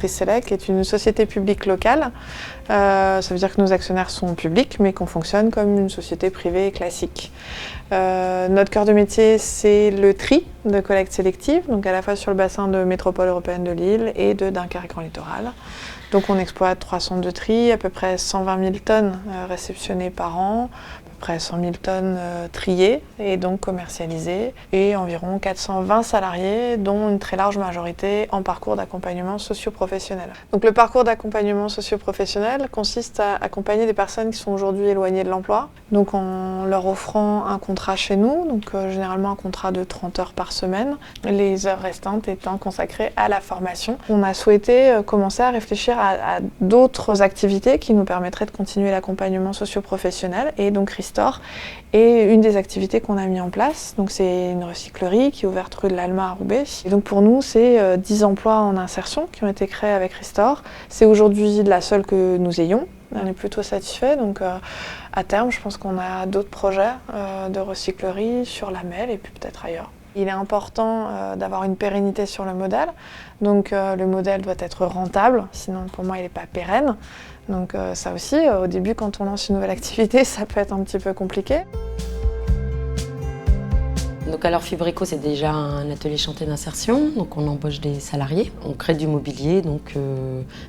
Triselec est une société publique locale. Ça veut dire que nos actionnaires sont publics, mais qu'on fonctionne comme une société privée classique. Notre cœur de métier, c'est le tri de collecte sélective, donc à la fois sur le bassin de métropole européenne de Lille et de Dunkerque Grand Littoral. Donc on exploite 3 centres de tri, à peu près 120 000 tonnes réceptionnées par an, à peu près 100 000 tonnes triées et donc commercialisées, et environ 420 salariés, dont une très large majorité en parcours d'accompagnement socio-professionnel. Donc le parcours d'accompagnement socio-professionnel consiste à accompagner des personnes qui sont aujourd'hui éloignées de l'emploi, donc en leur offrant un contrat chez nous, donc généralement un contrat de 30 heures par semaine, les heures restantes étant consacrées à la formation. On a souhaité commencer à réfléchir à d'autres activités qui nous permettraient de continuer l'accompagnement socio-professionnel, et donc Restore est une des activités qu'on a mis en place. Donc c'est une recyclerie qui est ouverte rue de l'Alma à Roubaix. Et donc pour nous, c'est 10 emplois en insertion qui ont été créés avec Restore. C'est aujourd'hui la seule que nous ayons. On est plutôt satisfait, donc à terme, je pense qu'on a d'autres projets de recyclerie sur la Melle et puis peut-être ailleurs. Il est important d'avoir une pérennité sur le modèle, donc le modèle doit être rentable, sinon pour moi il n'est pas pérenne. Donc ça aussi, au début quand on lance une nouvelle activité, ça peut être un petit peu compliqué. Donc alors Fibreco, c'est déjà un atelier chantier d'insertion, donc on embauche des salariés, on crée du mobilier donc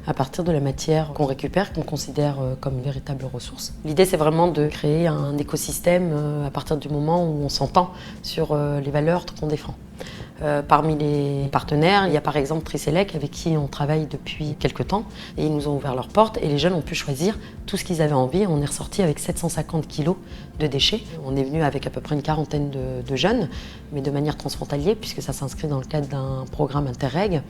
à partir de la matière qu'on récupère, qu'on considère comme une véritable ressource. L'idée c'est vraiment de créer un écosystème à partir du moment où on s'entend sur les valeurs qu'on défend. Parmi les partenaires, il y a par exemple Triselec avec qui on travaille depuis quelques temps et ils nous ont ouvert leurs portes et les jeunes ont pu choisir tout ce qu'ils avaient envie. On est ressorti avec 750 kilos de déchets. On est venu avec à peu près une quarantaine de jeunes, mais de manière transfrontalière puisque ça s'inscrit dans le cadre d'un programme Interreg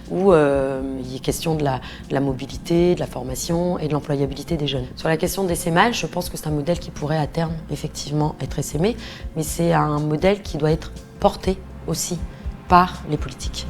où il est question de la mobilité, de la formation et de l'employabilité des jeunes. Sur la question de l'essaimage, je pense que c'est un modèle qui pourrait à terme effectivement être essaimé, mais c'est un modèle qui doit être porté aussi par les politiques.